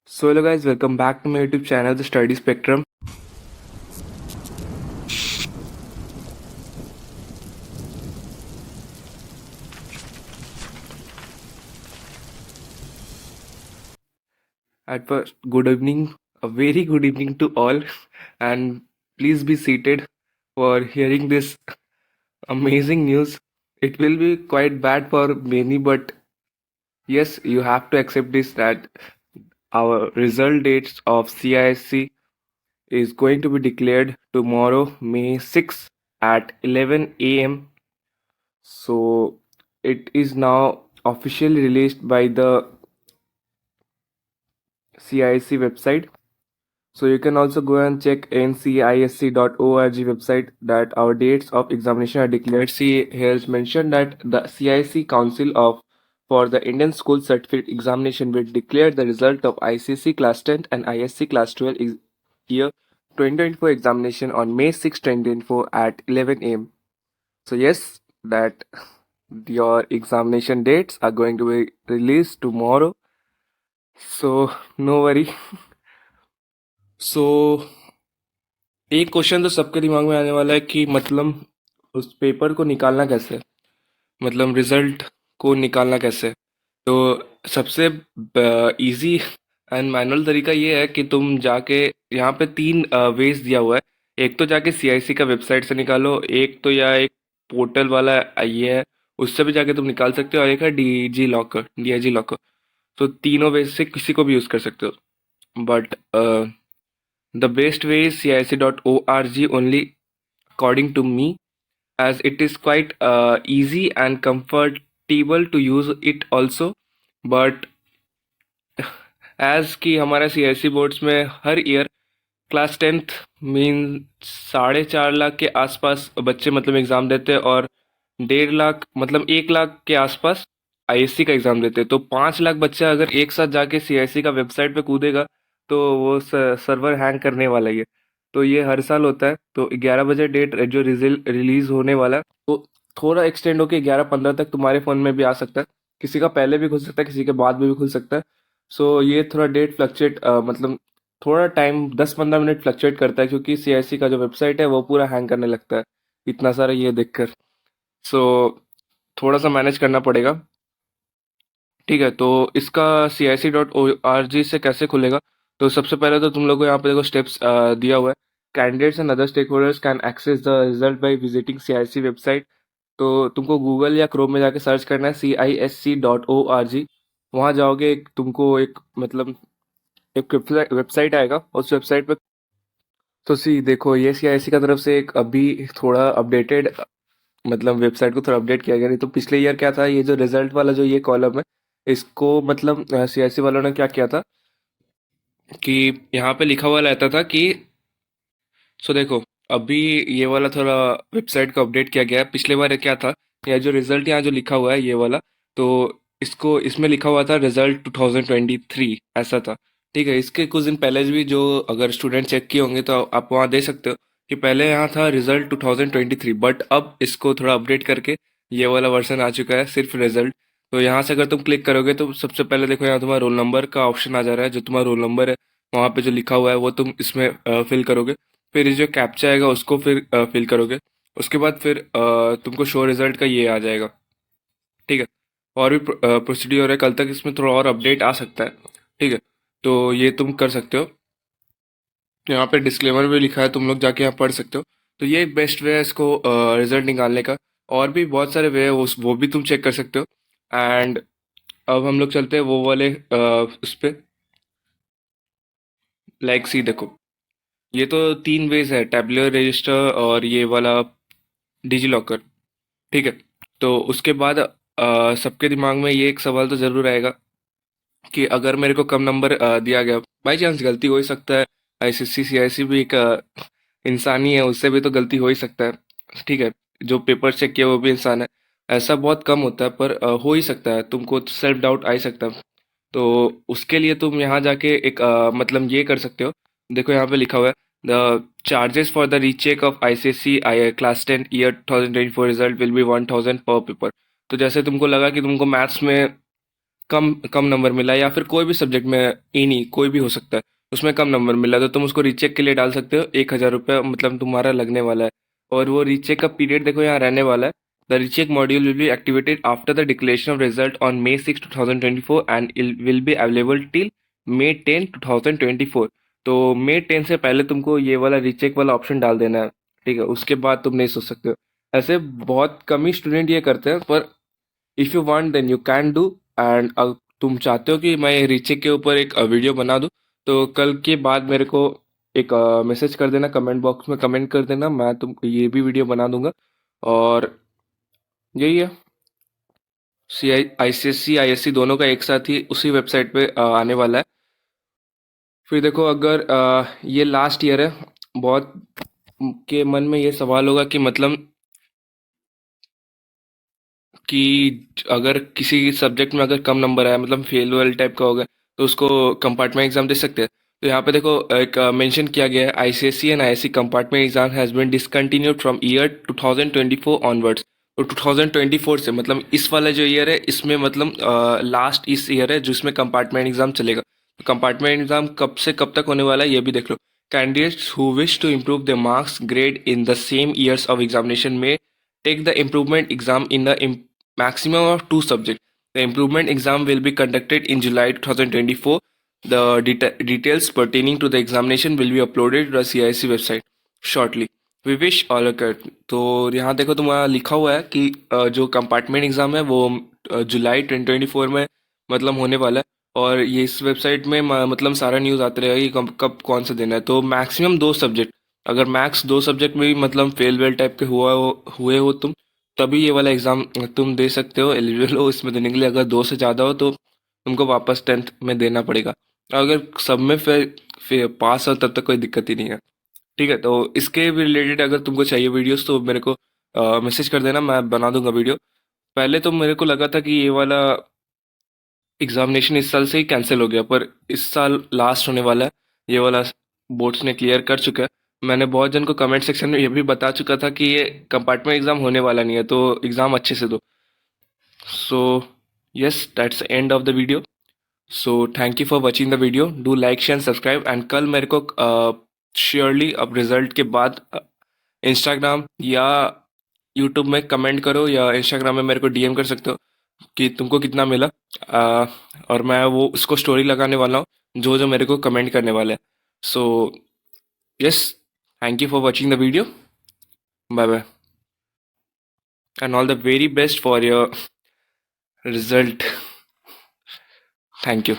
So hello guys, welcome back to my YouTube channel, The Study Spectrum. At first, good evening, a very good evening to all, and please be seated for hearing this amazing news. It will be quite bad for many, but yes, you have to accept this that our result dates of CISC is going to be declared tomorrow, May 6th at 11 a.m. So it is now officially released by the CISC website. So you can also go and check ncisc.org website that our dates of examination are declared. See, here is mentioned that the CISC Council of for the Indian School Certificate Examination will declare the result of ICC Class 10 and ISC Class 12 year 2024 examination on May 6, 2024 at 11 a.m. So yes, that your examination dates are going to be released tomorrow. So no worry. So एक question तो सबके दिमाग में आने वाला है कि मतलब उस पेपर को निकालना कैसे, मतलब रिजल्ट को निकालना कैसे। तो सबसे इजी एंड मैनुअल तरीका ये है कि तुम जाके यहाँ पे तीन वेज दिया हुआ है। एक तो जाके सीआईसी का वेबसाइट से निकालो, एक तो या एक पोर्टल वाला ये है उससे भी जाके तुम निकाल सकते हो, और एक है डीआईजी लॉकर। तो तीनों वेज से किसी को भी यूज़ कर सकते हो, but the best way is cic.org only, according to me, as it is quite easy and comfortable to use it also. But as कि हमारा सीआईसी बोर्ड्स में हर year class 10th mean 4.5 lakh के आसपास बच्चे मतलब एग्ज़ाम देते हैं, और 1.5 लाख मतलब 1 लाख के आसपास आईएससी का एग्ज़ाम देते हैं। तो 5 लाख बच्चा अगर एक साथ जाके सीआईसी का वेबसाइट पे कूदेगा तो वो सर्वर हैंग करने वाला ही है। तो ये हर साल होता है। तो 11 बजे डेट जो रिलीज़ होने वाला है, तो थोड़ा एक्सटेंड होके 11:15 तक तुम्हारे फ़ोन में भी आ सकता है। किसी का पहले भी खुल सकता है, किसी के बाद में भी खुल सकता है। सो ये थोड़ा डेट फ्लक्चुएट मतलब थोड़ा टाइम 10-15 मिनट फ्लक्चुएट करता है, क्योंकि सीआईसी का जो वेबसाइट है वो पूरा हैंग करने लगता है इतना सारा ये देखकर। सो थोड़ा सा मैनेज करना पड़ेगा। ठीक है, तो इसका cic.org से कैसे खुलेगा? तो सबसे पहले तो तुम लोग को यहाँ पे देखो स्टेप्स दिया हुआ है। Candidates and other stakeholders can access the result by visiting CIC website. तो तुमको गूगल या क्रोम में जाके सर्च करना है CISC.org। वहाँ जाओगे, तुमको एक मतलब एक वेबसाइट आएगा, उस वेबसाइट पे तो सी देखो ये सीआईसी का तरफ से एक अभी थोड़ा अपडेटेड मतलब वेबसाइट को थोड़ा अपडेट किया गया। नहीं तो पिछले ईयर क्या था, ये जो रिजल्ट वाला जो ये कॉलम है, इसको मतलब सीआईसी वालों ने क्या किया था कि यहाँ पे लिखा हुआ रहता था कि सो देखो अभी ये वाला थोड़ा वेबसाइट को अपडेट किया गया है। पिछले बार क्या था, यह जो रिजल्ट यहाँ जो लिखा हुआ है ये वाला, तो इसको इसमें लिखा हुआ था रिजल्ट 2023 ऐसा था। ठीक है, इसके कुछ दिन पहले भी जो अगर स्टूडेंट चेक किए होंगे तो आप वहाँ देख सकते हो कि पहले यहाँ था रिजल्ट 2023, बट अब इसको थोड़ा अपडेट करके ये वाला वर्जन आ चुका है सिर्फ रिजल्ट। तो यहाँ से अगर तुम क्लिक करोगे तो सबसे पहले देखो यहाँ तुम्हारा रोल नंबर का ऑप्शन आ जा रहा है। जो तुम्हारा रोल नंबर है वहाँ पे जो लिखा हुआ है वो तुम इसमें फिल करोगे। फिर ये जो कैप्चा आएगा उसको फिर फिल करोगे। उसके बाद फिर तुमको शो रिजल्ट का ये आ जाएगा। ठीक है, और भी प्रोसीड्यूर है, कल तक इसमें थोड़ा और अपडेट आ सकता है। ठीक है, तो ये तुम कर सकते हो। यहाँ पे डिस्क्लेमर भी लिखा है, तुम लोग जाके यहाँ पढ़ सकते हो। तो ये बेस्ट वे है इसको रिजल्ट निकालने का। और भी बहुत सारे वे है, वो भी तुम चेक कर सकते हो। एंड अब हम लोग चलते हैं वो वाले उस पे, लाइक सी देखो ये तो तीन वेज है, टैबुलर रजिस्टर और ये वाला डिजी लॉकर। ठीक है, तो उसके बाद सबके दिमाग में ये एक सवाल तो जरूर आएगा कि अगर मेरे को कम नंबर दिया गया, बाई चांस गलती हो ही सकता है। आईसीसी सीआईसी भी एक इंसान ही है, उससे भी तो गलती हो ही सकता है। ठीक है, जो पेपर चेक किया वो भी इंसान है। ऐसा बहुत कम होता है पर हो ही सकता है, तुमको सेल्फ डाउट आ ही सकता है। तो उसके लिए तुम यहाँ जाके एक मतलब ये कर सकते हो। देखो यहाँ पे लिखा हुआ है the charges for the recheck of ICSC I class 10 year 2024 result will be 1000 पर पेपर। तो जैसे तुमको लगा कि तुमको मैथ्स में कम कम नंबर मिला, या फिर कोई भी सब्जेक्ट में, एनी कोई भी हो सकता है, उसमें कम नंबर मिला, तो तुम उसको रीचेक के लिए डाल सकते हो। 1,000 रुपये मतलब तुम्हारा लगने वाला है। और वो रीचेक का पीरियड देखो यहाँ रहने वाला है। The recheck module will be activated after the declaration of result on May 6, 2024 and will be available till May 10, 2024। तो May 10 से पहले तुमको ये वाला रीचेक वाला ऑप्शन डाल देना है। ठीक है, उसके बाद तुम नहीं सोच सकते हो। ऐसे बहुत कम ही स्टूडेंट ये करते हैं, पर if you want then you can do. And तुम चाहते हो कि मैं रीचेक के ऊपर एक वीडियो बना दूं, तो कल के बाद मेरे को एक मैसेज कर देना, कमेंट बॉक्स में कमेंट कर देना, मैं तुमको ये भी वीडियो बना दूंगा। और यही है, सी आई ICSE ISC दोनों का एक साथ ही उसी वेबसाइट पे आने वाला है। फिर देखो, अगर ये लास्ट ईयर है, बहुत के मन में ये सवाल होगा कि मतलब कि अगर किसी सब्जेक्ट में अगर कम नंबर आया, मतलब फेल वेल टाइप का होगा, तो उसको कंपार्टमेंट एग्जाम दे सकते हैं। तो यहाँ पे देखो एक मेंशन किया गया है, ICSE and ISC compartment exam has been discontinued from year 2024 onwards. तो 2024 से मतलब इस वाला जो ईयर है, इसमें मतलब लास्ट इस ईयर है जिसमें कंपार्टमेंट एग्जाम चलेगा। तो कंपार्टमेंट एग्जाम कब से कब तक होने वाला है ये भी देख लो। Candidates who wish to improve the marks grade in the same years of examination में take the improvement exam in the maximum of two subjects. The improvement exam will be conducted in July 2024. The details pertaining to the examination will be uploaded to the CIC website shortly. We wish all a good. तो यहाँ देखो तुम्हारा लिखा हुआ है कि जो compartment exam है वो जुलाई 2024 में मतलब होने वाला है। और ये इस वेबसाइट में मतलब सारा न्यूज़ आते रहेगा कि कब कब कौन सा देना है। तो मैक्सिमम दो सब्जेक्ट, अगर मैक्स दो सब्जेक्ट में भी मतलब फेल वेल टाइप के हुए हो तुम, तभी ये वाला एग्ज़ाम तुम दे सकते हो, एलिजिबल हो इसमें देने के लिए। अगर दो से ज़्यादा हो तो तुमको वापस 10th में देना पड़ेगा। अगर सब में फिर पास हो तब तक कोई दिक्कत ही नहीं है। ठीक है, तो इसके भी रिलेटेड अगर तुमको चाहिए वीडियोस तो मेरे को मैसेज कर देना, मैं बना दूंगा वीडियो। पहले तो मेरे को लगा था कि ये वाला एग्जामिनेशन इस साल से ही कैंसिल हो गया, पर इस साल लास्ट होने वाला है। ये वाला बोर्ड्स ने क्लियर कर चुका है। मैंने बहुत जन को कमेंट सेक्शन में ये भी बता चुका था कि ये कंपार्टमेंट एग्जाम होने वाला नहीं है, तो एग्जाम अच्छे से दो। So yes, that's the end of the video. So thank you for watching the video. Do like share subscribe. And कल मेरे को श्योरली अब रिजल्ट के बाद इंस्टाग्राम या यूट्यूब में कमेंट करो, या इंस्टाग्राम में मेरे को DM कर सकते हो कि तुमको कितना मिला। और मैं वो उसको स्टोरी लगाने वाला हूँ जो जो मेरे को कमेंट करने वाला है। So yes, thank you for watching the video. Bye bye, and all the very best for your result. Thank you.